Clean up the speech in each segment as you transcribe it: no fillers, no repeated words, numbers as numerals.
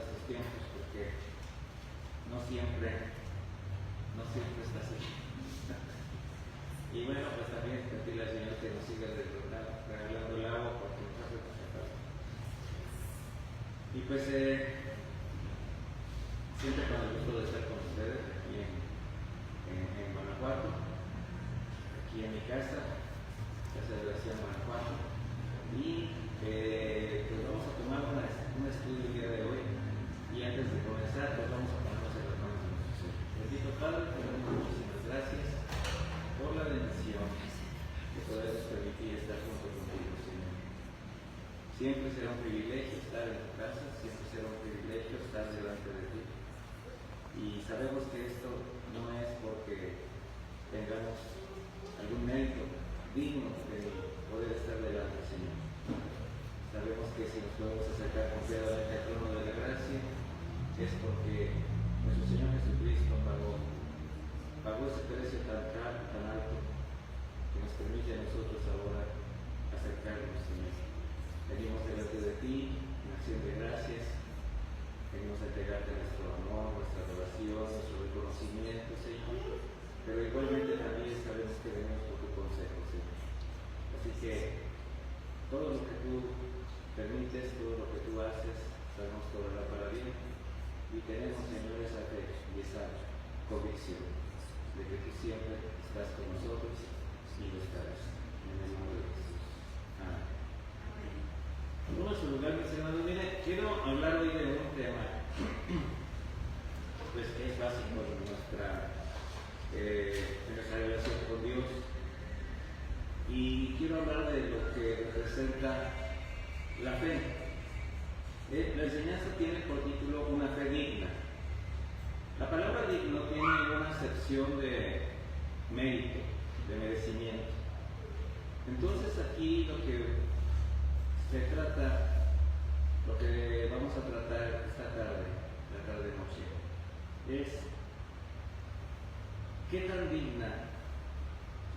estos tiempos, porque no siempre está así. Y bueno, pues también pedirle al Señor que nos siga regalando el agua porque nos hace mucha falta. Y pues siempre con el gusto de estar con ustedes aquí en Guanajuato, aquí en mi casa de García, Guanajuato. Y pues vamos a tomar un estudio el día de hoy. Y antes de comenzar, pues vamos a ponernos en las manos de nuestro Señor. Bendito Padre, te damos muchísimas gracias por la bendición que podemos permitir estar junto contigo, Señor. Siempre será un privilegio estar en tu casa, siempre será un privilegio estar delante de ti. Y sabemos que esto no es porque tengamos algún mérito digno de poder estar delante, Señor. Sabemos que si nos podemos acercar confiadamente al trono de la gracia, es porque nuestro Señor Jesucristo pagó ese precio tan caro, tan alto, que nos permite a nosotros ahora acercarnos, Señor. Venimos delante de ti en acción de gracias, venimos a entregarte nuestro amor, nuestra adoración, nuestro reconocimiento, Señor, pero igualmente también sabemos que venimos por tu consejo, Señor. Así que todo lo que tú permites, todo lo que tú haces, sabemos que obrará para bien, y tenemos, Señor, esa fe y esa convicción de que tú siempre estás con nosotros y lo estarás. En el nombre de Jesús. Amén. Vamos a su lugar, mis hermanos. Mire, quiero hablar hoy de un tema pues que es básico en nuestra relación con Dios, y quiero hablar de lo que representa la fe. La enseñanza tiene por título Una fe digna. La palabra digno tiene una acepción de mérito, de merecimiento. Entonces aquí lo que se trata, lo que vamos a tratar esta tarde, la tarde-noche, es qué tan digna,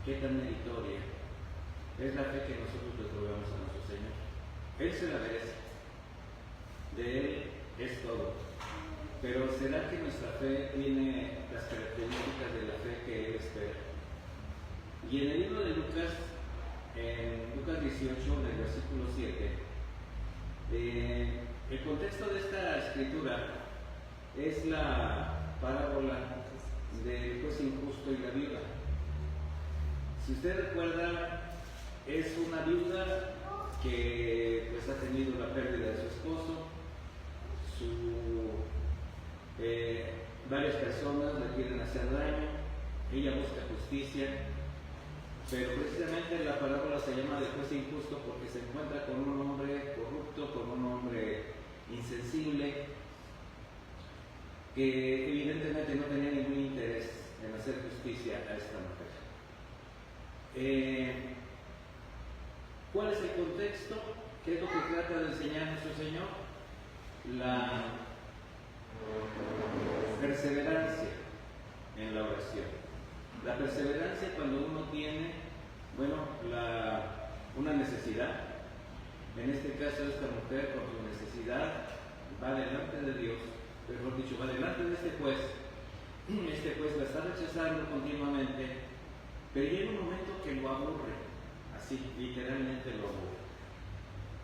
qué tan meritoria es la fe que nosotros le otorgamos a nuestro Señor. Él se la merece, de Él es todo. Pero ¿será que nuestra fe tiene las características de la fe que Él espera? Y en el libro de Lucas, en Lucas 18, en el versículo 7, el contexto de esta escritura es la parábola del juez injusto y la viuda. Si usted recuerda, es una viuda que pues ha tenido la pérdida de su esposo, varias personas le quieren hacer daño, ella busca justicia, pero precisamente la parábola se llama de juez injusto porque se encuentra con un hombre corrupto, con un hombre insensible, que evidentemente no tenía ningún interés en hacer justicia a esta mujer. ¿Cuál es el contexto? ¿Qué es lo que trata de enseñar nuestro Señor? La perseverancia en la oración. La perseverancia cuando uno tiene, una necesidad. En este caso, esta mujer con su necesidad va delante de Dios, mejor dicho, va delante de este juez. Este juez la está rechazando continuamente, pero llega un momento que lo aburre, así, literalmente lo aburre.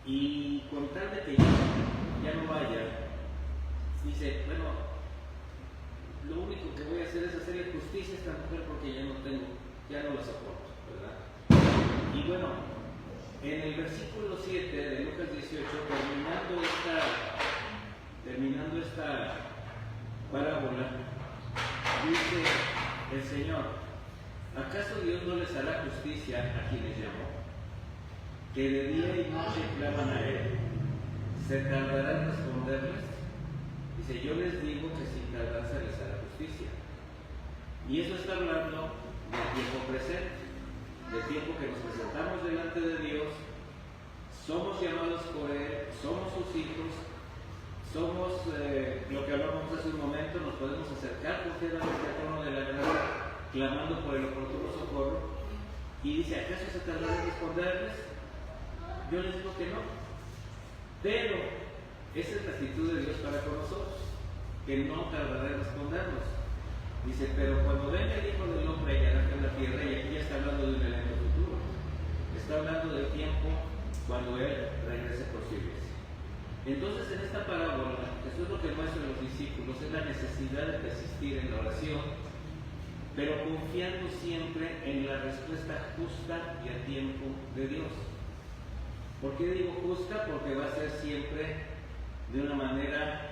Y con tal de que ya no vaya, dice, lo único que voy a hacer es hacerle justicia a esta mujer porque ya no la soporto, ¿verdad? Y en el versículo 7 de Lucas 18, terminando esta parábola, dice el Señor, ¿acaso Dios no les hará justicia a quienes llamó? Que de día y noche claman a Él, ¿se tardará en responderles? Dice, yo les digo que sin tardanza les hará justicia. Y eso está hablando del tiempo presente, del tiempo que nos presentamos delante de Dios, somos llamados por Él, somos sus hijos, somos lo que hablamos hace un momento, nos podemos acercar confiadamente al trono de la gracia, clamando por el oportuno socorro. Y dice, ¿acaso se tardará en responderles? Yo les digo que no. Pero Esa es la actitud de Dios para con nosotros, que no tardará en respondernos. Dice, pero cuando venga el Hijo del Hombre y hará en la tierra, y aquí ya está hablando de un evento futuro, está hablando del tiempo cuando Él regrese por su iglesia. Entonces, en esta parábola, Jesús lo que muestra a los discípulos es la necesidad de persistir en la oración, pero confiando siempre en la respuesta justa y a tiempo de Dios. ¿Por qué digo justa? Porque va a ser siempre de una manera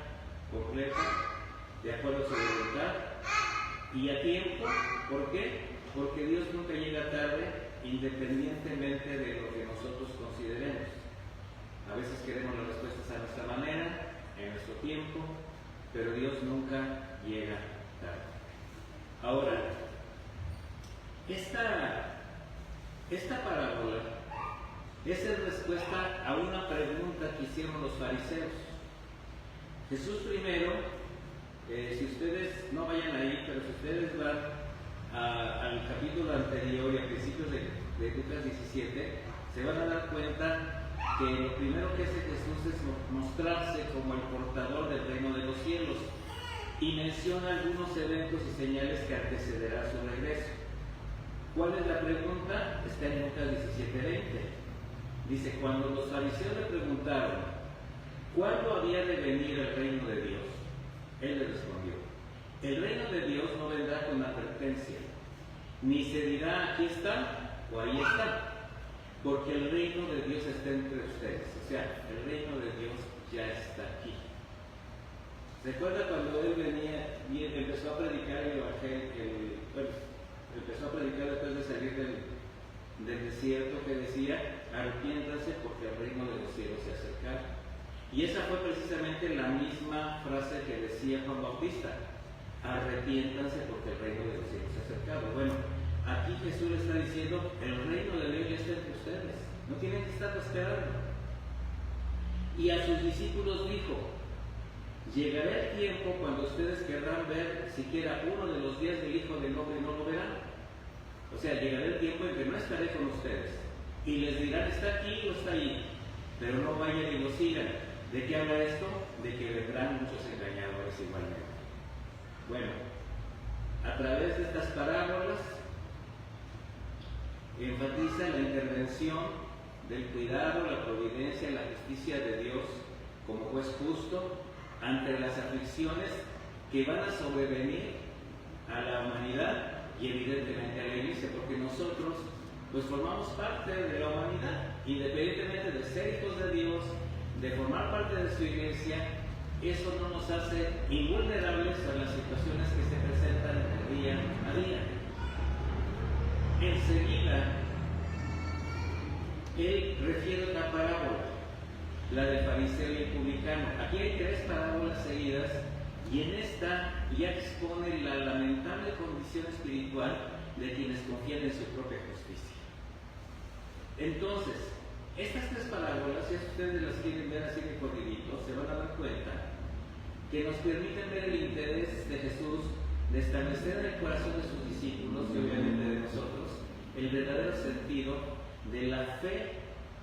completa, de acuerdo a su voluntad, y a tiempo. ¿Por qué? Porque Dios nunca llega tarde, independientemente de lo que nosotros consideremos. A veces queremos las respuestas a nuestra manera, en nuestro tiempo, pero Dios nunca llega tarde. Ahora, esta parábola es en respuesta a una pregunta que hicieron los fariseos. Jesús primero, si ustedes no vayan ahí, pero si ustedes van al capítulo anterior y a principios de Lucas 17, se van a dar cuenta que lo primero que hace Jesús es mostrarse como el portador del reino de los cielos y menciona algunos eventos y señales que antecederá su regreso. ¿Cuál es la pregunta? Está en Lucas 17:20. Dice, cuando los fariseos le preguntaron ¿cuándo había de venir el reino de Dios? Él le respondió, el reino de Dios no vendrá con advertencia, ni se dirá aquí está o ahí está, porque el reino de Dios está entre ustedes. O sea, el reino de Dios ya está aquí. ¿Recuerda cuando él venía y empezó a predicar el evangelio? Empezó a predicar después de salir del desierto, que decía, arrepiéntanse porque el reino de los cielos se acerca. Y esa fue precisamente la misma frase que decía Juan Bautista, arrepiéntanse porque el reino de los cielos se ha acercado. Bueno, aquí Jesús le está diciendo, el reino de Dios ya está entre ustedes, no tienen que estar esperando. Y a sus discípulos dijo, llegará el tiempo cuando ustedes querrán ver siquiera uno de los días del Hijo del Hombre y no lo verán. O sea, llegará el tiempo en que no estaré con ustedes y les dirán, está aquí o está ahí, pero no vayan y lo sigan. ¿De qué habla esto? De que vendrán muchos engañadores igualmente. Bueno, a través de estas parábolas enfatiza la intervención del cuidado, la providencia, la justicia de Dios como juez justo ante las aflicciones que van a sobrevenir a la humanidad y evidentemente a la iglesia, porque nosotros pues formamos parte de la humanidad, independientemente de ser hijos de Dios, de formar parte de su iglesia. Eso no nos hace invulnerables a las situaciones que se presentan día a día. Enseguida, él refiere una parábola, la del fariseo y el publicano. Aquí hay 3 parábolas seguidas y en esta ya expone la lamentable condición espiritual de quienes confían en su propia justicia. Entonces, estas 3 parábolas, si ustedes las quieren ver así de corridito, se van a dar cuenta que nos permiten ver el interés de Jesús de establecer en el corazón de sus discípulos y obviamente de nosotros el verdadero sentido de la fe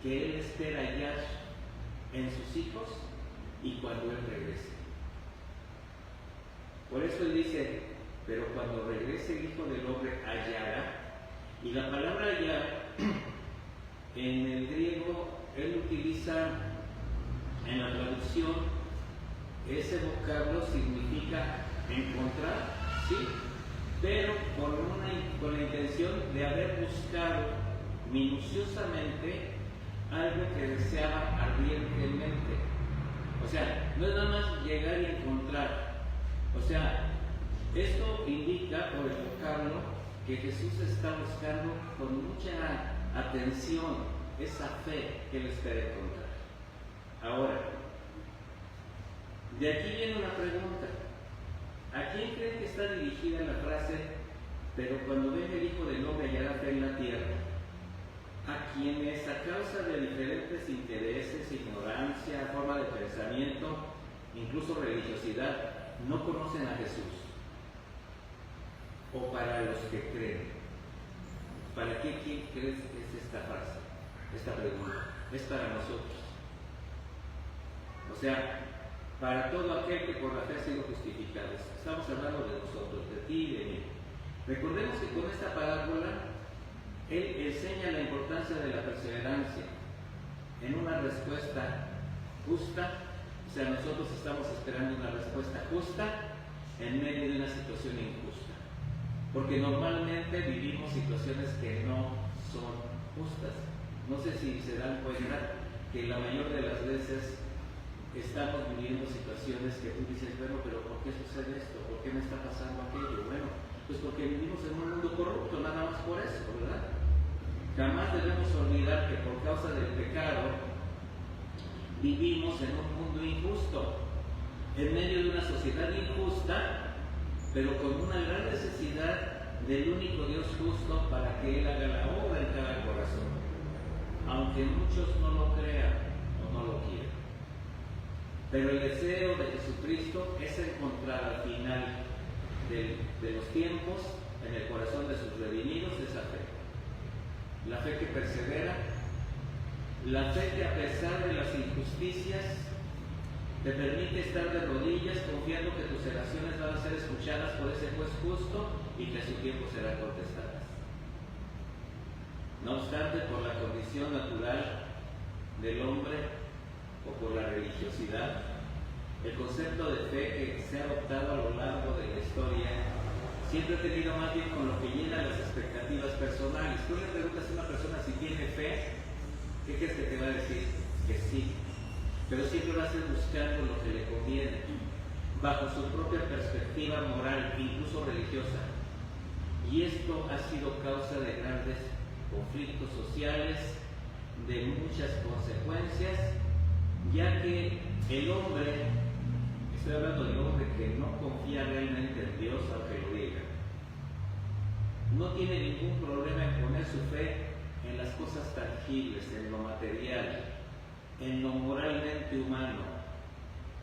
que Él espera hallar en sus hijos y cuando Él regrese. Por eso Él dice, pero cuando regrese el Hijo del Hombre hallará, y la palabra hallar en el griego Él utiliza en la traducción, ese vocablo significa encontrar, sí, pero con la intención de haber buscado minuciosamente algo que deseaba ardientemente. O sea, no es nada más llegar y encontrar. O sea, esto indica por el vocablo que Jesús está buscando con mucha atención esa fe que Él espera encontrar. Ahora, de aquí viene una pregunta. ¿A quién creen que está dirigida la frase, pero cuando venga el Hijo del Hombre hallará fe en la tierra? A quienes a causa de diferentes intereses, ignorancia, forma de pensamiento, incluso religiosidad, no conocen a Jesús. O para los que creen. ¿Para qué quién crees que es esta frase? Esta pregunta. Es para nosotros. O sea, para todo aquel que por la fe ha sido justificado. Estamos hablando de nosotros, de ti y de mí. Recordemos que con esta parábola Él enseña la importancia de la perseverancia en una respuesta justa. O sea, nosotros estamos esperando una respuesta justa en medio de una situación injusta, porque normalmente vivimos situaciones que no son justas. No sé si se dan cuenta que la mayor de las veces estamos viviendo situaciones que tú dices, bueno, pero ¿por qué sucede esto? ¿Por qué me está pasando aquello? Bueno, pues porque vivimos en un mundo corrupto, nada más por eso, ¿verdad? Jamás debemos olvidar que por causa del pecado vivimos en un mundo injusto, en medio de una sociedad injusta, pero con una gran necesidad del único Dios justo para que Él haga la obra en cada corazón, aunque muchos no lo crean o no lo quieran. Pero el deseo de Jesucristo es encontrar al final de los tiempos en el corazón de sus redimidos esa fe. La fe que persevera, la fe que a pesar de las injusticias te permite estar de rodillas confiando que tus oraciones van a ser escuchadas por ese juez justo y que a su tiempo serán contestadas. No obstante, por la condición natural del hombre o por la religiosidad, el concepto de fe que se ha adoptado a lo largo de la historia siempre ha tenido más bien con lo que llena las expectativas personales. Tú le preguntas a una persona si tiene fe, ¿qué crees que te va a decir? Que sí. Pero siempre va a ser buscando lo que le conviene, bajo su propia perspectiva moral, incluso religiosa. Y esto ha sido causa de grandes conflictos sociales, de muchas consecuencias, ya que el hombre, estoy hablando del hombre que no confía realmente en Dios, aunque lo diga, no tiene ningún problema en poner su fe en las cosas tangibles, en lo material, en lo moralmente humano.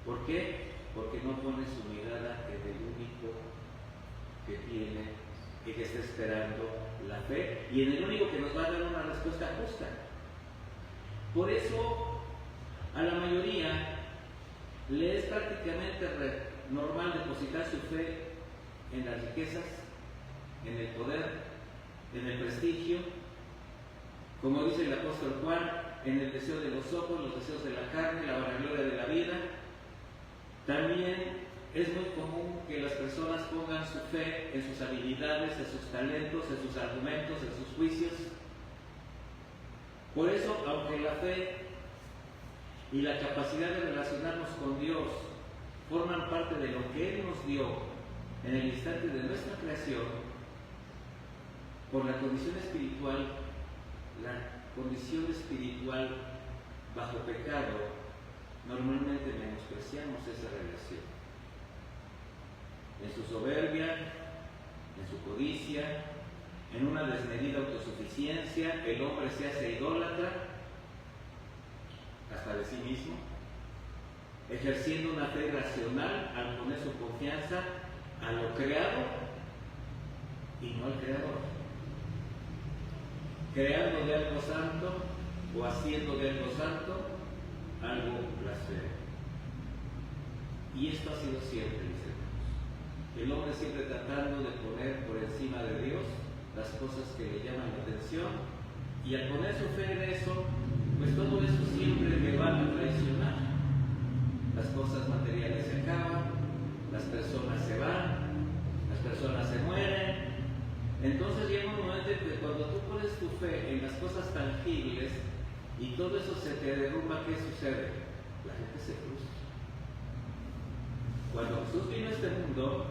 ¿Por qué? Porque no pone su mirada en el único que tiene y que está esperando la fe y en el único que nos va a dar una respuesta justa. Por eso a la mayoría le es prácticamente normal depositar su fe en las riquezas, en el poder, en el prestigio, como dice el apóstol Juan, en el deseo de los ojos, los deseos de la carne, la vanagloria de la vida. También es muy común que las personas pongan su fe en sus habilidades, en sus talentos, en sus argumentos, en sus juicios. Por eso, aunque la fe y la capacidad de relacionarnos con Dios forman parte de lo que Él nos dio en el instante de nuestra creación, por la condición espiritual bajo pecado, normalmente menospreciamos esa relación. En su soberbia, en su codicia, en una desmedida autosuficiencia, el hombre se hace idólatra hasta de sí mismo, ejerciendo una fe racional al poner su confianza a lo creado y no al creador, creando de algo santo o haciendo de algo santo algo blasfemo. Y esto ha sido siempre, mis hermanos. El hombre siempre tratando de poner por encima de Dios las cosas que le llaman la atención, y al poner su fe en eso, pues todo eso siempre le va a traicionar. Las cosas materiales se acaban, las personas se van, las personas se mueren. Entonces llega un momento en que cuando tú pones tu fe en las cosas tangibles y todo eso se te derrumba, ¿qué sucede? La gente se frustra. Cuando Jesús vino a este mundo,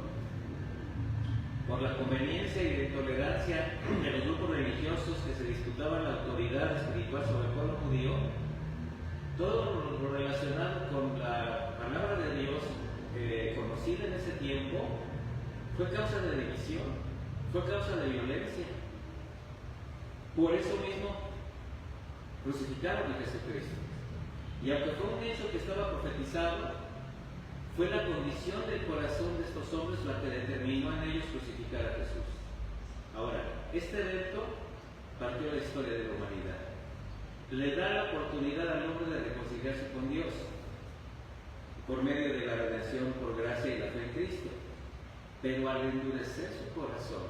por la conveniencia y la intolerancia de los grupos religiosos que se disputaban la autoridad espiritual sobre el pueblo judío, todo lo relacionado con la palabra de Dios conocida en ese tiempo fue causa de división, fue causa de violencia. Por eso mismo crucificaron a Jesucristo. Y aunque fue un hecho que estaba profetizado, fue la condición del corazón de estos hombres la que determinó en ellos crucificar a Jesús. Ahora, este evento partió la historia de la humanidad. Le da la oportunidad al hombre de reconciliarse con Dios. por medio de la redención por gracia y la fe en Cristo. Pero al endurecer su corazón,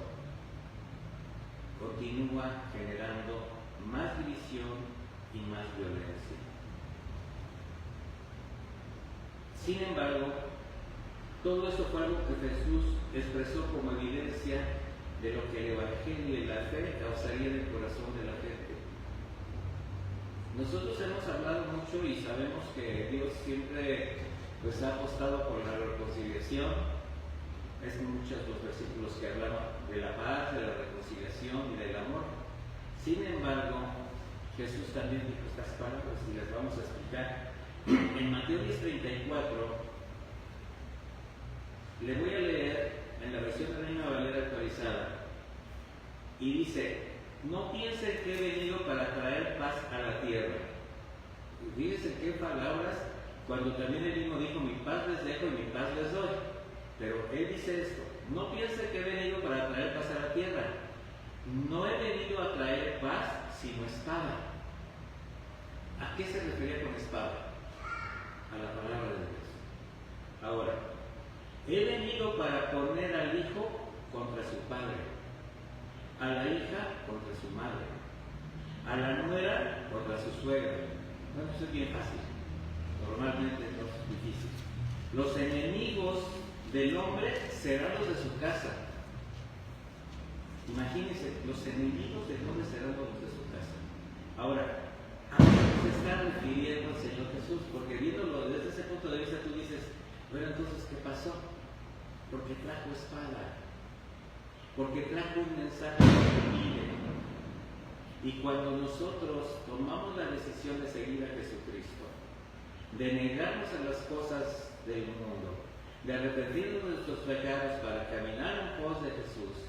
continúa generando más división y más violencia. Sin embargo, todo eso fue algo que Jesús expresó como evidencia de lo que el Evangelio y la fe causaría en el corazón de la gente. Nosotros hemos hablado mucho y sabemos que Dios siempre ha apostado por la reconciliación. Es muchos los versículos que hablan de la paz, de la reconciliación y del amor. Sin embargo, Jesús también dijo estas palabras y las vamos a explicar. En Mateo 10:34, le voy a leer en la versión de Reina Valera actualizada, y dice: no piensen que he venido para traer paz a la tierra. Fíjense qué palabras, cuando también él mismo dijo: mi paz les dejo y mi paz les doy. Pero él dice esto: no piensen que he venido para traer paz a la tierra. No he venido a traer paz sino espada. ¿A qué se refería con espada? A la palabra de Dios. Ahora, he venido para poner al hijo contra su padre, a la hija contra su madre, a la nuera contra su suegra. Bueno, eso es bien fácil. Normalmente no es difícil. Los enemigos del hombre serán los de su casa. Imagínense, los enemigos del hombre serán los de su casa. Ahora, ¿a qué se está refiriendo el Señor Jesús? Porque viéndolo desde ese punto de vista tú dices: bueno, entonces, ¿qué pasó? Porque trajo espada, porque trajo un mensaje que vive. Y cuando nosotros tomamos la decisión de seguir a Jesucristo, de negarnos a las cosas del mundo, de arrepentirnos de nuestros pecados para caminar en pos de Jesús,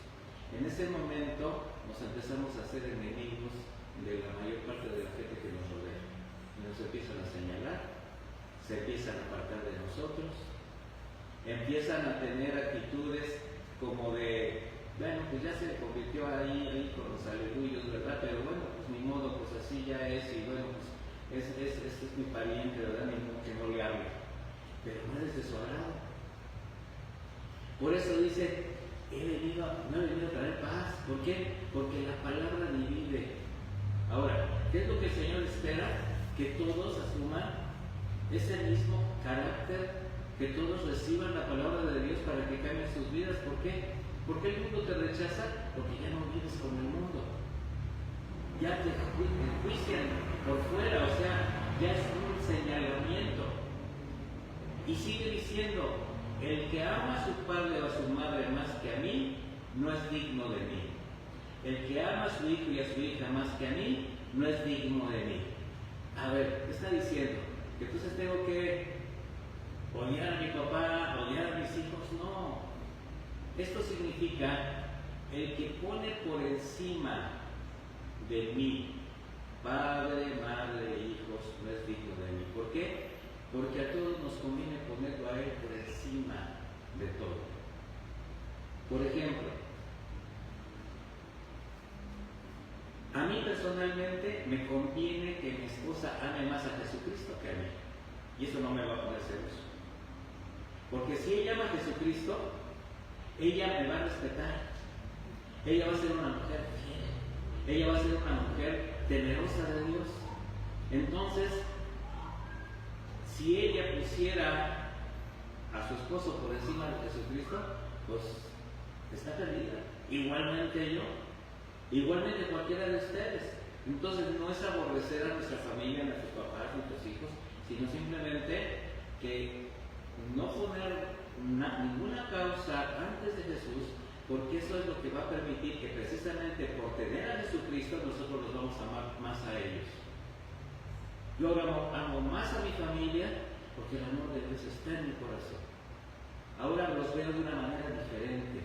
en ese momento nos empezamos a hacer enemigos de la mayor parte de la gente que nos rodea. Y nos empiezan a señalar, se empiezan a apartar de nosotros, empiezan a tener actitudes como de: bueno, pues ya se convirtió ahí con los aleluyos, ¿verdad? Pero bueno, pues ni modo, pues así ya es, y bueno, pues es mi pariente, ¿verdad? Ni modo que no le hable. Pero no eres de su agrado. Por eso dice: no he venido a traer paz. ¿Por qué? Porque la palabra divide. Ahora, ¿qué es lo que el Señor espera? Que todos asuman ese mismo carácter, que todos reciban la palabra de Dios para que cambien sus vidas. ¿Por qué? ¿Por qué el mundo te rechaza? Porque ya no vives como el mundo. Ya te enjuician por fuera, o sea, ya es un señalamiento. Y sigue diciendo: el que ama a su padre o a su madre más que a mí, no es digno de mí. El que ama a su hijo y a su hija más que a mí, no es digno de mí. A ver, ¿qué está diciendo? ¿Que entonces tengo que odiar a mi papá, odiar a mis hijos? No. Esto significa: el que pone por encima de mí, padre, madre, hijos, no es digno de mí. ¿Por qué? Porque a todos nos conviene ponerlo a él por encima de todo. Por ejemplo, a mí personalmente me conviene que mi esposa ame más a Jesucristo que a mí. Y eso no me va a poner celoso. Porque si ella ama a Jesucristo, ella me va a respetar. Ella va a ser una mujer fiel. Ella va a ser una mujer temerosa de Dios. Entonces, si ella pusiera a su esposo por encima de Jesucristo, pues está perdida. Igualmente yo, igualmente cualquiera de ustedes. Entonces no es aborrecer a nuestra familia, a nuestros papás, a nuestros hijos, sino simplemente que no poner ninguna causa antes de Jesús, porque eso es lo que va a permitir que precisamente por tener a Jesucristo nosotros los vamos a amar más a ellos. Yo amo más a mi familia porque el amor de Dios está en mi corazón. Ahora los veo de una manera diferente.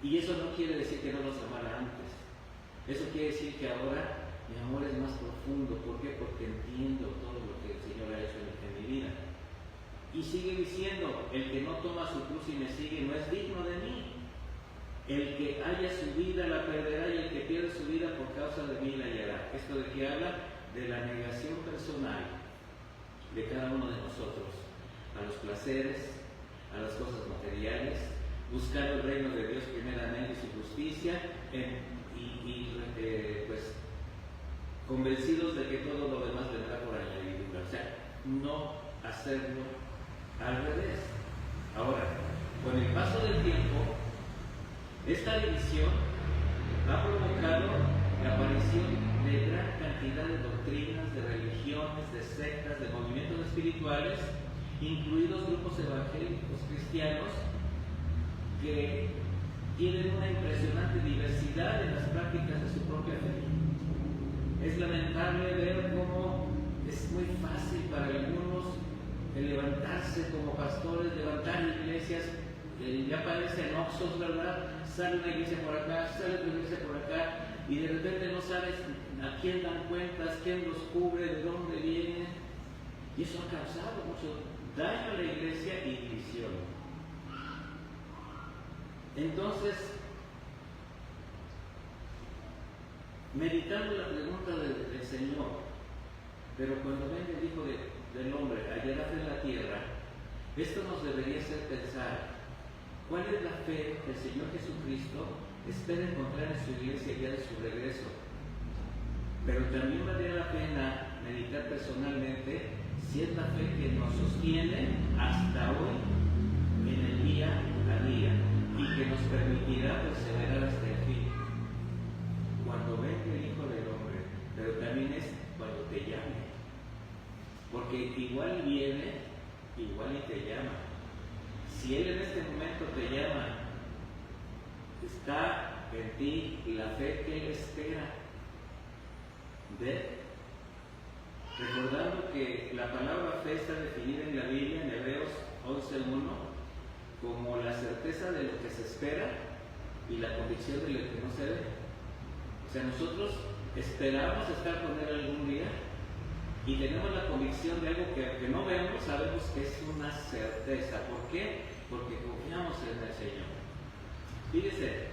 Y eso no quiere decir que no los amara antes. Eso quiere decir que ahora mi amor es más profundo. ¿Por qué? Porque entiendo todo lo que el Señor ha hecho en mi vida. Y sigue diciendo: el que no toma su cruz y me sigue no es digno de mí. El que haya su vida la perderá, y el que pierde su vida por causa de mí la hallará. ¿Esto de qué habla? De la negación personal de cada uno de nosotros. a los placeres, a las cosas materiales, buscando el reino de Dios primeramente y su justicia, pues convencidos de que todo lo demás vendrá por añadidura. O sea, no hacerlo al revés. Ahora, con el paso del tiempo, esta división ha provocado la aparición de gran cantidad de doctrinas, de religiones, de sectas, de movimientos espirituales, incluidos grupos evangélicos cristianos que tienen una impresionante diversidad en las prácticas de su propia fe. Es lamentable ver cómo es muy fácil para algunos levantarse como pastores, levantar iglesias, ya parecen oxos, ¿verdad? Sale una iglesia por acá, sale otra iglesia por acá, y de repente no sabes a quién dan cuentas, quién los cubre, de dónde vienen, y eso ha causado mucho daño a la iglesia y división. Entonces, meditando la pregunta del Señor, pero cuando venga el Hijo del Hombre a hallar fe en la tierra, esto nos debería hacer pensar cuál es la fe que el Señor Jesucristo espera encontrar en su iglesia ya de su regreso. Pero también valdría la pena meditar personalmente si es la fe que nos sostiene hasta hoy en el día a día y que nos permitirá perseverar hasta el fin. Cuando venga el Hijo del Hombre, pero también es cuando te llame. Porque igual viene, igual y te llama. Si Él en este momento te llama, está en ti la fe que Él espera. Recordando que la palabra fe está definida en la Biblia, en Hebreos 11:1, como la certeza de lo que se espera y la convicción de lo que no se ve. O sea, nosotros esperamos estar con Él algún día y tenemos la convicción de algo que aunque no vemos, sabemos que es una certeza. ¿Por qué? Porque confiamos en el Señor. Fíjese,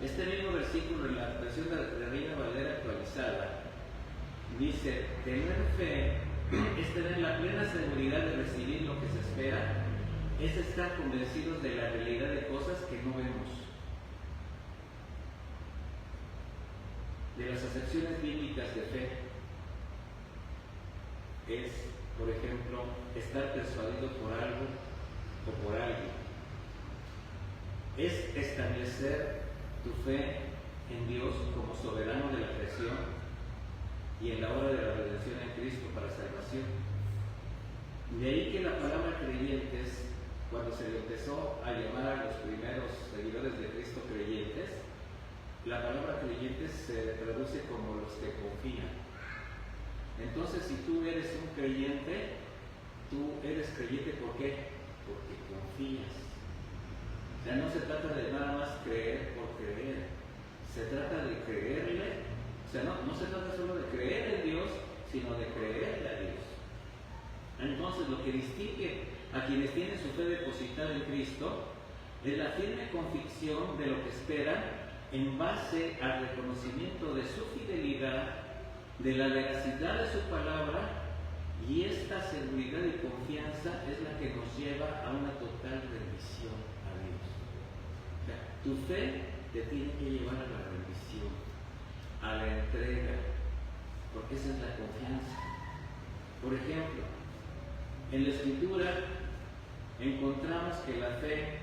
este mismo versículo en la versión de Reina Valera actualizada dice: tener fe es tener la plena seguridad de recibir lo que se espera, es estar convencidos de la realidad de cosas que no vemos. De las acepciones bíblicas de fe es, por ejemplo, estar persuadido por algo o por alguien. Es establecer tu fe en Dios como soberano de la creación y en la obra de la redención en Cristo para salvación. De ahí que la palabra creyentes, cuando se le empezó a llamar a los primeros seguidores de Cristo creyentes, la palabra creyentes se traduce como los que confían. Entonces, si tú eres un creyente, tú eres creyente, ¿por qué? Porque confías. O sea, no se trata de nada más creer por creer, se trata de creerle. O sea, no se trata solo de creer en Dios, sino de creerle a Dios. Entonces, lo que distingue a quienes tienen su fe depositada en Cristo es la firme convicción de lo que esperan en base al reconocimiento de su fidelidad, de la veracidad de su palabra, y esta seguridad y confianza es la que nos lleva a una total rendición a Dios. O sea, tu fe te tiene que llevar a la rendición, a la entrega, porque esa es la confianza. Por ejemplo, en la Escritura encontramos que la fe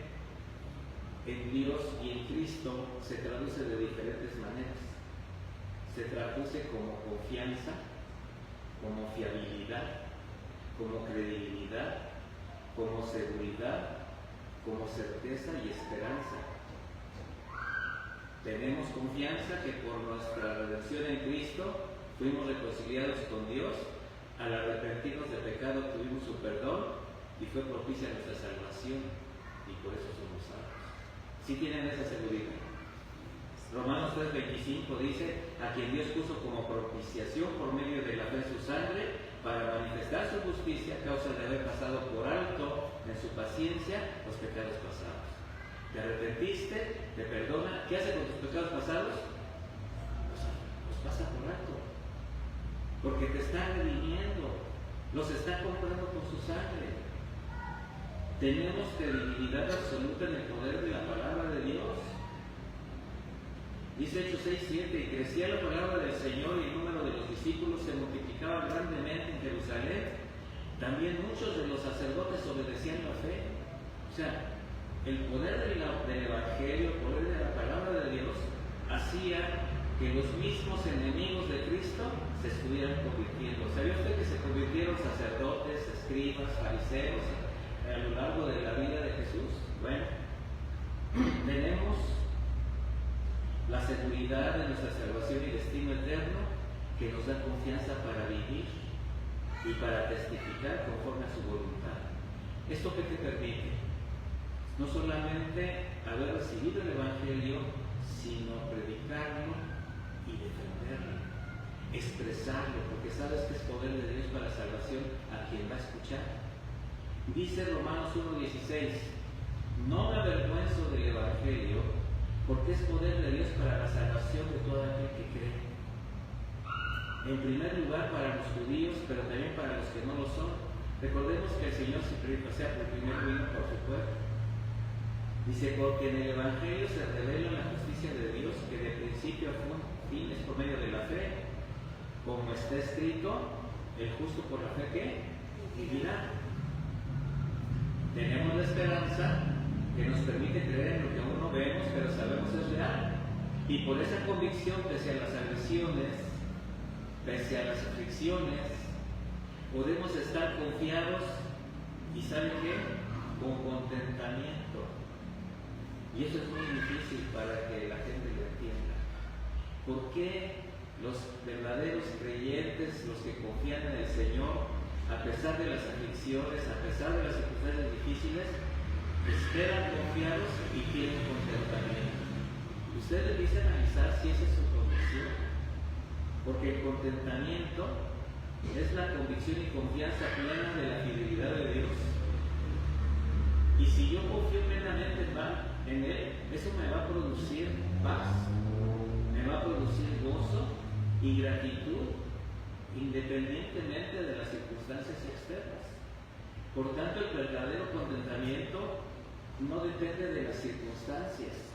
en Dios y en Cristo se traduce de diferentes maneras. Se traduce como confianza, como fiabilidad, como credibilidad, como seguridad, como certeza y esperanza. Tenemos confianza que por nuestra redención en Cristo fuimos reconciliados con Dios, al arrepentirnos de pecado tuvimos su perdón y fue propicia nuestra salvación, y por eso somos salvos. ¿Sí tienen esa seguridad? Romanos 3:25 dice: a quien Dios puso como propiciación por medio de la fe en su sangre, para manifestar su justicia a causa de haber pasado por alto en su paciencia los pecados pasados. ¿Te arrepentiste? ¿Te perdona? ¿Qué hace con tus pecados pasados? Los pasa por alto, porque te está redimiendo, los está comprando con su sangre. Tenemos credibilidad absoluta en el poder de la palabra de Dios. Dice Hechos 6:7, y crecía la palabra del Señor y el número de los discípulos se multiplicaba grandemente en Jerusalén. También muchos de los sacerdotes obedecían la fe. O sea, el poder del Evangelio, el poder de la palabra de Dios, hacía que los mismos enemigos de Cristo se estuvieran convirtiendo. ¿Sabía usted que se convirtieron sacerdotes, escribas, fariseos a lo largo de la vida de Jesús? Bueno, tenemos la seguridad de nuestra salvación y destino eterno que nos da confianza para vivir y para testificar conforme a su voluntad. ¿Esto qué te permite? No solamente haber recibido el Evangelio, sino predicarlo y defenderlo, expresarlo, porque sabes que es poder de Dios para la salvación a quien va a escuchar. Dice Romanos 1:16, no me avergüenzo del Evangelio, porque es poder de Dios para la salvación de todo aquel que cree. En primer lugar para los judíos, pero también para los que no lo son. Recordemos que el Señor siempre, o sea, por primero vino por su pueblo. Dice, porque en el Evangelio se revela la justicia de Dios, que de principio a fin es por medio de la fe, como está escrito, el justo por la fe ¿qué? Vivirá. Tenemos la esperanza que nos permite creer en lo que aún no vemos, pero sabemos es real. Y por esa convicción, pese a las agresiones, pese a las aflicciones, podemos estar confiados y ¿saben qué? Con contentamiento. Y eso es muy difícil para que la gente lo entienda. ¿Por qué los verdaderos creyentes, los que confían en el Señor, a pesar de las aflicciones, a pesar de las circunstancias difíciles, esperan confiados y tienen contentamiento? Usted debe analizar si esa es su condición, porque el contentamiento es la convicción y confianza plena de la fidelidad de Dios. Y si yo confío plenamente en Él, eso me va a producir paz, me va a producir gozo y gratitud, independientemente de las circunstancias externas. Por tanto, el verdadero contentamiento no depende de las circunstancias.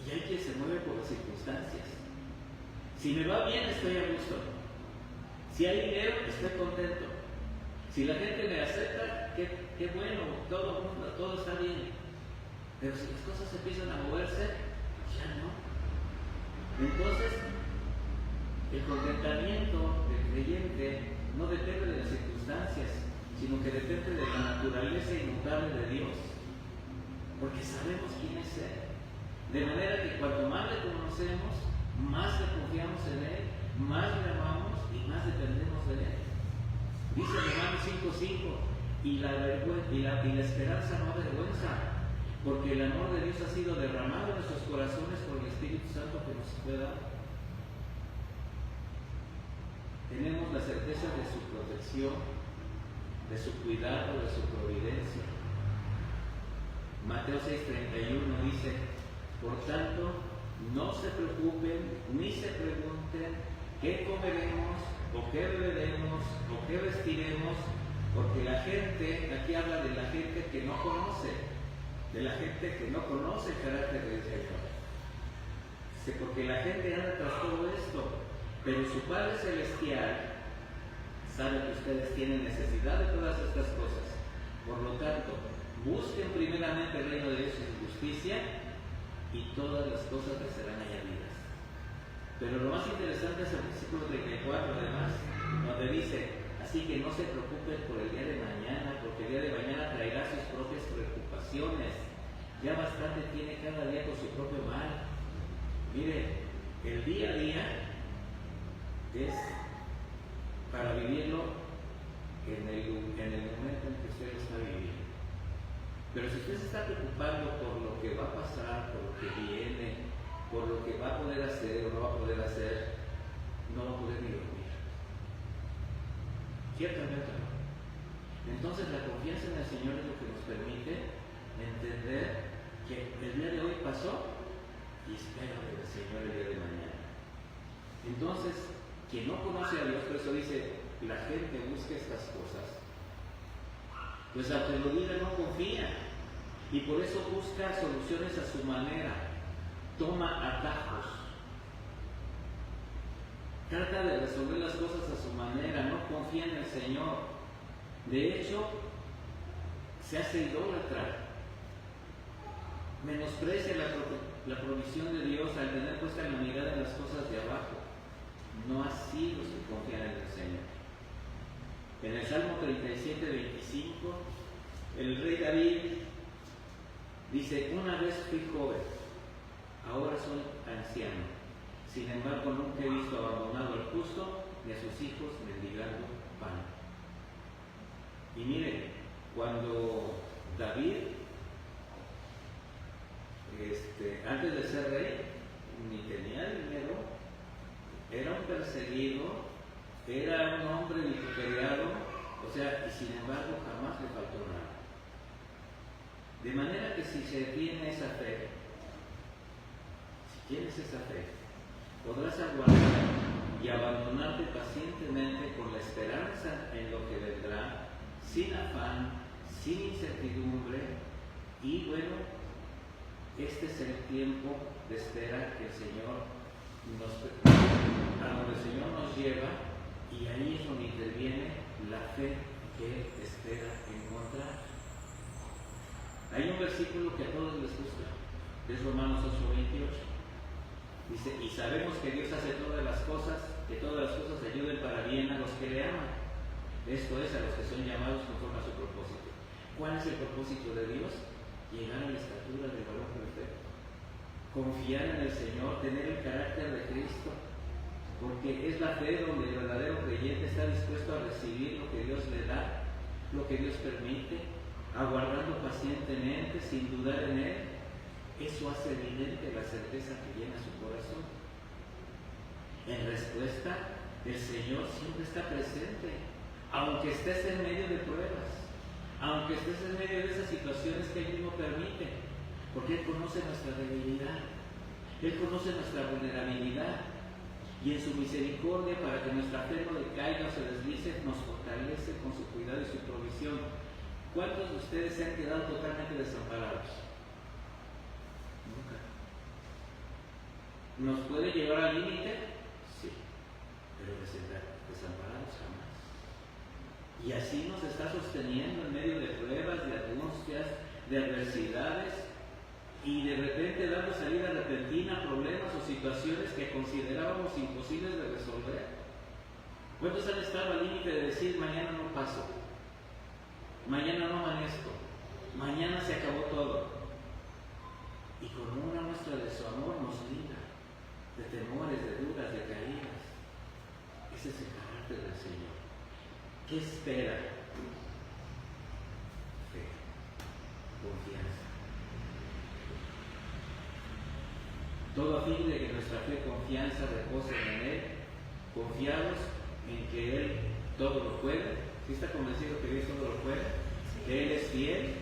Y hay quien se mueve por las circunstancias. Si me va bien, estoy a gusto. Si hay dinero, estoy contento. Si la gente me acepta, qué bueno, todo está bien. Pero si las cosas empiezan a moverse, ya no. Entonces, el contentamiento del creyente no depende de las circunstancias, sino que depende de la naturaleza inmutable de Dios. Porque sabemos quién es Él. De manera que cuanto más le conocemos, más le confiamos en Él, más le amamos y más dependemos de Él. Dice Romanos 5:5, y la esperanza no avergüenza, porque el amor de Dios ha sido derramado en nuestros corazones por el Espíritu Santo que nos fue dado. Tenemos la certeza de su protección, de su cuidado, de su providencia. Mateo 6:31 dice, por tanto, no se preocupen ni se pregunten qué comeremos, o qué beberemos, o qué vestiremos, porque la gente, aquí habla de la gente que no conoce, el carácter del Señor. Dice, porque la gente anda tras todo esto, pero su Padre Celestial sabe que ustedes tienen necesidad de todas estas cosas. Por lo tanto, busquen primeramente el reino de Dios y su justicia, y todas las cosas les serán añadidas. Pero lo más interesante es el versículo 34, además, donde dice, así que no se preocupen por el día de mañana, porque el día de mañana traerá sus propias preocupaciones. Ya bastante tiene cada día con su propio mal. Mire, el día a día es para vivirlo en el momento en que usted lo está viviendo. Pero si usted se está preocupando por lo que va a pasar, por lo que viene, por lo que va a poder hacer o no va a poder hacer, no va a poder ni dormir. Ciertamente no. Entonces la confianza en el Señor es lo que nos permite entender que el día de hoy pasó y espera del Señor el día de mañana. Entonces, quien no conoce a Dios, por eso dice, la gente busca estas cosas, pues aunque lo diga no confía, y por eso busca soluciones a su manera, toma atajos, trata de resolver las cosas a su manera, no confía en el Señor. De hecho, se hace idólatra, menosprecia la provisión de Dios al tener puesta la mirada en las cosas de abajo. No así los que confían en el Señor. En el Salmo 37, 25, el rey David dice: una vez fui joven, ahora soy anciano, sin embargo nunca he visto abandonado al justo ni a sus hijos mendigando pan. Y miren, cuando David, antes de ser rey, ni tenía dinero, era un perseguido, era un hombre vituperiado, o sea, y sin embargo jamás le faltó nada. De manera que si se tiene esa fe, si tienes esa fe, podrás aguardar y abandonarte pacientemente con la esperanza en lo que vendrá, sin afán, sin incertidumbre, y bueno, este es el tiempo de espera que el Señor a donde el Señor nos lleva, y ahí es donde interviene la fe que espera encontrar. Hay un versículo que a todos les gusta, que es Romanos 8:28. Dice: y sabemos que Dios hace todas las cosas, que todas las cosas ayuden para bien a los que le aman. Esto es, a los que son llamados conforme a su propósito. ¿Cuál es el propósito de Dios? Llegar a la estatura del varón perfecto. Confiar en el Señor, tener el carácter de Cristo, porque es la fe donde el verdadero creyente está dispuesto a recibir lo que Dios le da, lo que Dios permite, aguardando pacientemente, sin dudar en Él. Eso hace evidente la certeza que llena su corazón. En respuesta, el Señor siempre está presente, aunque estés en medio de pruebas, aunque estés en medio de esas situaciones que Él mismo permite, porque Él conoce nuestra debilidad, Él conoce nuestra vulnerabilidad, y en su misericordia, para que nuestra fe no decaiga o se deslice, nos fortalece con su cuidado y su provisión. ¿Cuántos de ustedes se han quedado totalmente desamparados? Nunca. ¿Nos puede llevar al límite? Sí, pero desamparados jamás. Y así nos está sosteniendo en medio de pruebas, de angustias, de adversidades, y de repente dando salida repentina a problemas o situaciones que considerábamos imposibles de resolver. ¿Cuántos han estado al límite de decir: mañana no paso, mañana no amanezco, mañana se acabó todo? Y con una muestra de su amor nos libra de temores, de dudas, de caídas. Ese es el carácter del Señor. ¿Qué espera? Fe, confianza. Todo a fin de que nuestra fe y confianza reposen en Él, confiados en que Él todo lo puede. ¿Sí está convencido que Dios todo lo puede? Que Él es fiel,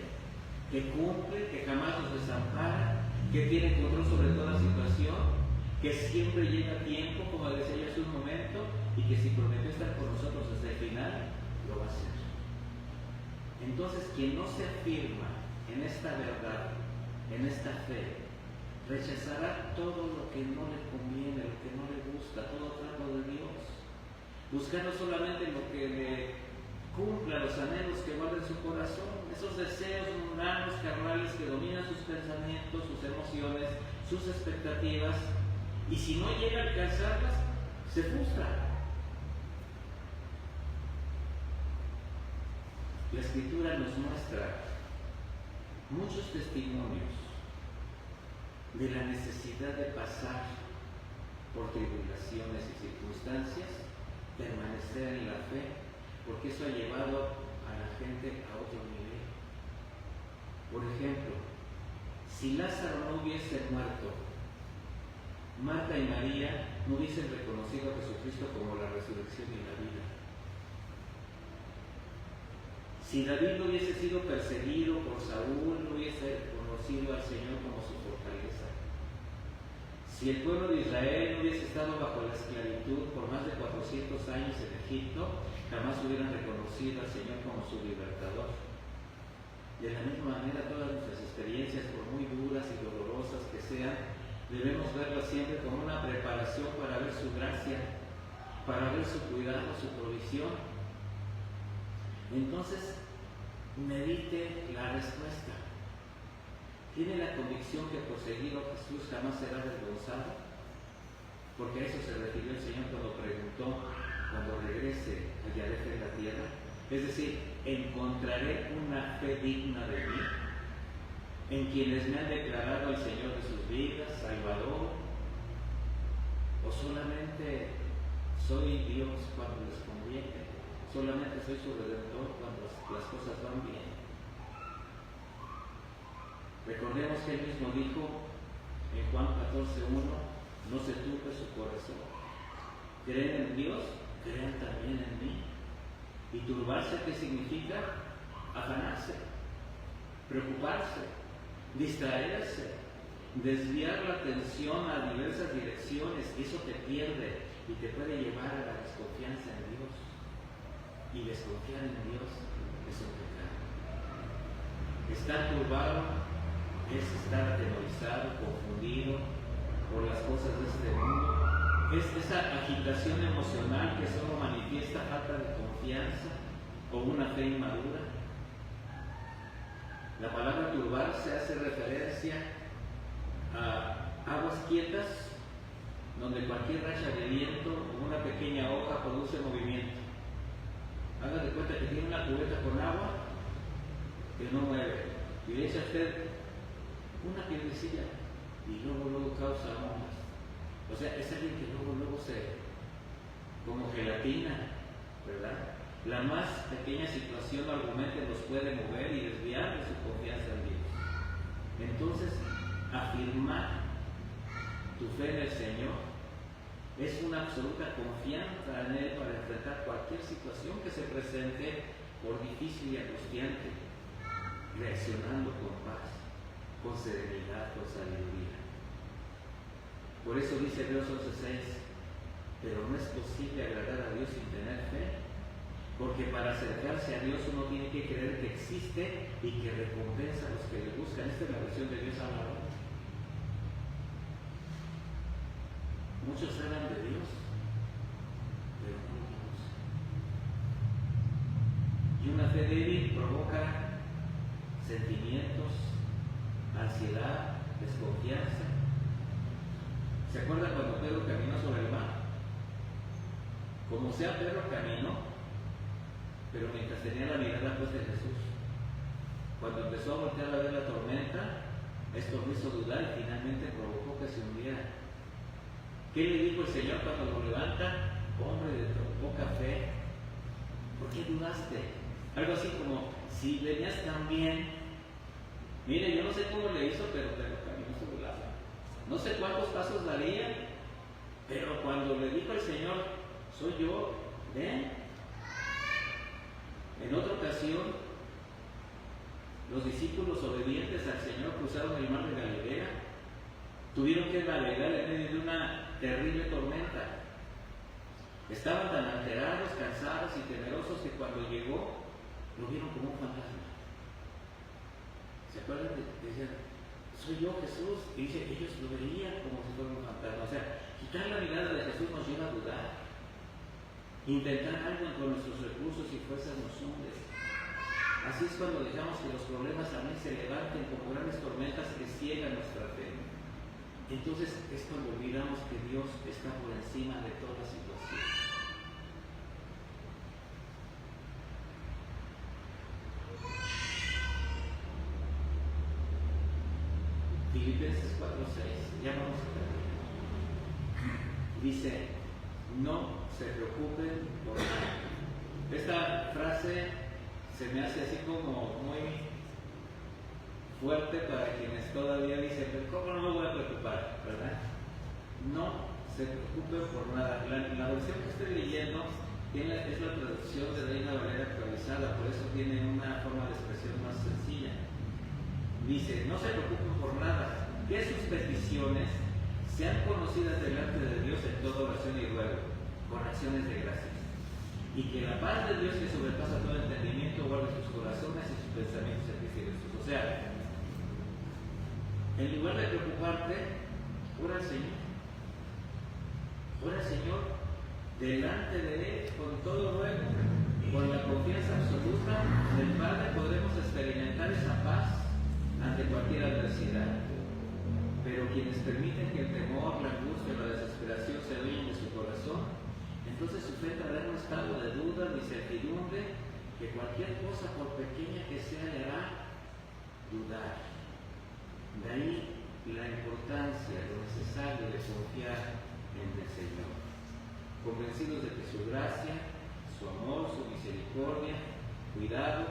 que cumple, que jamás nos desampara, que tiene control sobre toda situación, que siempre llega a tiempo, como decía yo hace un momento, y que si prometió estar con nosotros hasta el final, lo va a hacer. Entonces, quien no se afirma en esta verdad, en esta fe, rechazará todo lo que no le conviene, lo que no le gusta, todo trato de Dios, buscando solamente lo que le cumpla los anhelos que guarda en su corazón, esos deseos mundanos, carnales, que dominan sus pensamientos, sus emociones, sus expectativas, y si no llega a alcanzarlas, se frustra. La Escritura nos muestra muchos testimonios de la necesidad de pasar por tribulaciones y circunstancias, permanecer en la fe, porque eso ha llevado a la gente a otro nivel. Por ejemplo, si Lázaro no hubiese muerto, Marta y María no hubiesen reconocido a Jesucristo como la resurrección y la vida. Si David no hubiese sido perseguido por Saúl, no hubiese conocido al Señor como su fortaleza. Si el pueblo de Israel no hubiese estado bajo la esclavitud por más de 400 años en Egipto, jamás hubieran reconocido al Señor como su libertador. De la misma manera, todas nuestras experiencias, por muy duras y dolorosas que sean, debemos verlas siempre como una preparación para ver su gracia, para ver su cuidado, su provisión. Entonces, medite la respuesta. ¿Tiene la convicción que por seguir a Jesús jamás será avergonzado? Porque a eso se refirió el Señor cuando preguntó, cuando regrese a Yaret en la tierra. Es decir, ¿encontraré una fe digna de mí? En quienes me han declarado el Señor de sus vidas, Salvador, o solamente soy Dios cuando les conviene, solamente soy su Redentor cuando las cosas van bien. Recordemos que Él mismo dijo en Juan 14:1, no se turbe su corazón. ¿Creen en Dios? Crean también en mí. ¿Y turbarse qué significa? Afanarse, preocuparse, distraerse, desviar la atención a diversas direcciones. Eso te pierde y te puede llevar a la desconfianza en Dios. Y desconfiar en Dios es un pecado. Estar turbado es estar atemorizado, confundido por las cosas de este mundo. Es esa agitación emocional que solo manifiesta falta de confianza o una fe inmadura. La palabra turbarse hace referencia a aguas quietas donde cualquier racha de viento o una pequeña hoja produce movimiento. Haga de cuenta que tiene una cubeta con agua que no mueve y le echa a usted una piedrecilla y luego causa ondas. O sea, es alguien que luego se, como gelatina, ¿verdad? La más pequeña situación o argumento los puede mover y desviar de su confianza en Dios. Entonces, afirmar tu fe en el Señor es una absoluta confianza en Él para enfrentar cualquier situación que se presente, por difícil y angustiante, reaccionando con paz, con serenidad, con sabiduría. Por eso dice Hebreos 11:6, pero no es posible agradar a Dios sin tener fe, porque para acercarse a Dios uno tiene que creer que existe y que recompensa a los que le buscan. Esta es la versión de Dios habla. Muchos hablan de Dios, pero no lo conocen. Y una fe débil provoca sentimientos, ansiedad, desconfianza. ¿Se acuerdan cuando Pedro caminó sobre el mar? Como sea, Pedro caminó, pero mientras tenía la mirada puesta en Jesús. Cuando empezó a voltear a ver la tormenta, esto lo hizo dudar y finalmente provocó que se hundiera. ¿Qué le dijo el Señor cuando lo levanta? Hombre de poca fe, ¿por qué dudaste? Algo así como, si venías tan bien, mire, yo no sé cómo le hizo, pero caminó sobre el agua. No sé cuántos pasos daría, pero cuando le dijo el Señor, soy yo, ven. En otra ocasión, los discípulos obedientes al Señor cruzaron el mar de Galilea, tuvieron que navegar en medio de una terrible tormenta. Estaban tan alterados, cansados y temerosos que cuando llegó, lo vieron como un fantasma. ¿Se acuerdan? Decían, soy yo, Jesús. Y dice, ellos lo veían como si fuera un fantasma. O sea, quitar la mirada de Jesús nos lleva a dudar. Intentar algo con nuestros recursos y fuerzas nos hunde. Así es cuando dejamos que los problemas también se levanten como grandes tormentas que ciegan nuestra fe. Entonces es cuando olvidamos que Dios está por encima de toda situación. Filipenses 4:6, ya vamos a terminar. Dice, no se preocupen por nada. Esta frase se me hace así como muy fuerte para quienes todavía dicen, pero ¿cómo no me voy a preocupar? ¿Verdad? No se preocupen por nada. La versión que estoy leyendo es la traducción de Reina Valera actualizada, por eso tiene una forma de expresión más sencilla. Dice, no se preocupen por nada, que sus peticiones sean conocidas delante de Dios en toda oración y ruego, con acciones de gracias. Y que la paz de Dios que sobrepasa todo entendimiento guarde sus corazones y sus pensamientos en Cristo Jesús. O sea, en lugar de preocuparte, ora al Señor. Ora al Señor delante de Él con todo ruego, con la confianza absoluta del Padre podremos experimentar esa paz ante cualquier adversidad. Pero quienes permiten que el temor, la angustia o la desesperación se adueñen de su corazón, entonces su fe entrará en un estado de duda, de incertidumbre, que cualquier cosa, por pequeña que sea, le hará dudar. De ahí la importancia, lo necesario de confiar en el Señor, convencidos de que su gracia, su amor, su misericordia, cuidado,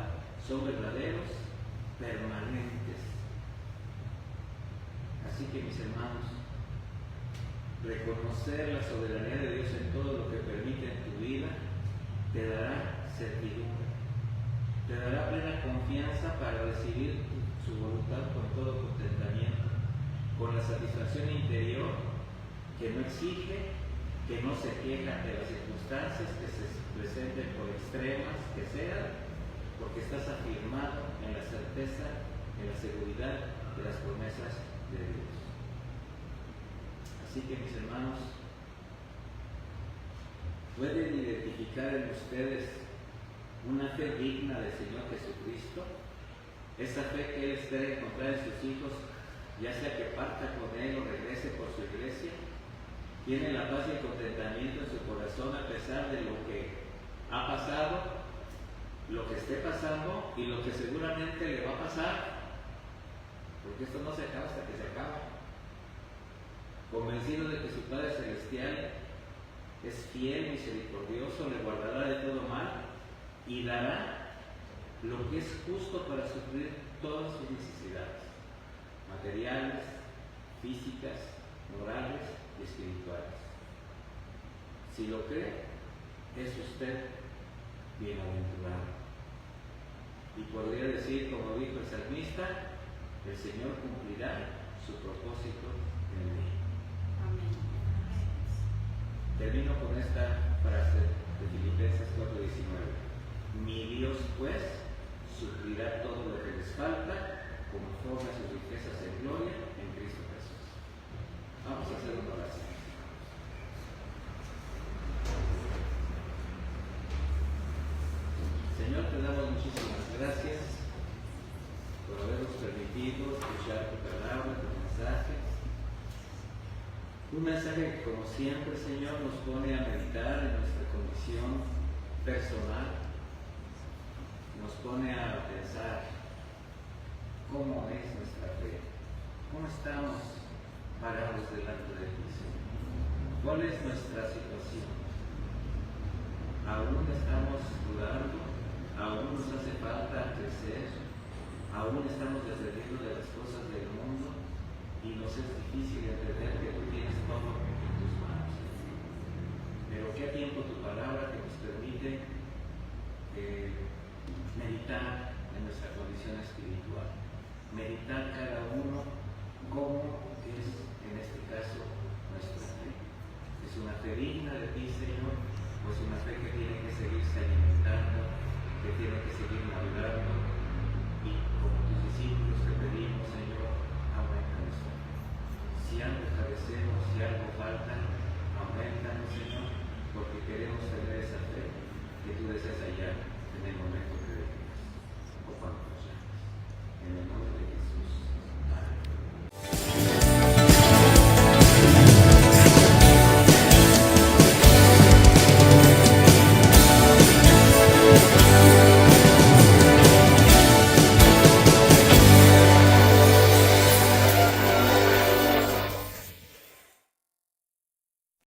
son verdaderos, permanentes. Así que, mis hermanos, reconocer la soberanía de Dios en todo lo que permite en tu vida te dará certidumbre, te dará plena confianza para recibir su voluntad con todo contentamiento, con la satisfacción interior que no exige, que no se queja de las circunstancias que se presenten por extremas que sean, porque estás afirmado en la certeza, en la seguridad de las promesas de Dios. Así que, mis hermanos, ¿pueden identificar en ustedes una fe digna del Señor Jesucristo? Esa fe que Él espera encontrar en sus hijos, ya sea que parta con Él o regrese por su iglesia. Tiene la paz y el contentamiento en su corazón a pesar de lo que ha pasado, lo que esté pasando y lo que seguramente le va a pasar, porque esto no se acaba hasta que se acaba. Convencido de que su Padre Celestial es fiel, misericordioso, le guardará de todo mal y dará lo que es justo para suplir todas sus necesidades, materiales, físicas, morales y espirituales. Si lo cree, es usted bienaventurado. Y podría decir, como dijo el salmista, el Señor cumplirá su propósito en mí. Amén. Termino con esta frase de Filipenses 4:19. Mi Dios, pues, suplirá todo lo que les falta conforme a sus riquezas en gloria en Cristo Jesús. Vamos a hacer una oración. Señor, te damos muchísimas gracias por habernos permitido escuchar tu palabra, tu mensaje. Un mensaje que, como siempre, Señor, nos pone a meditar en nuestra condición personal, nos pone a pensar cómo es nuestra fe, cómo estamos parados delante de ti, Señor. ¿Cuál es nuestra situación? ¿Aún estamos dudando? ¿Aún nos hace falta crecer? ¿Aún estamos descendiendo de las cosas del mundo?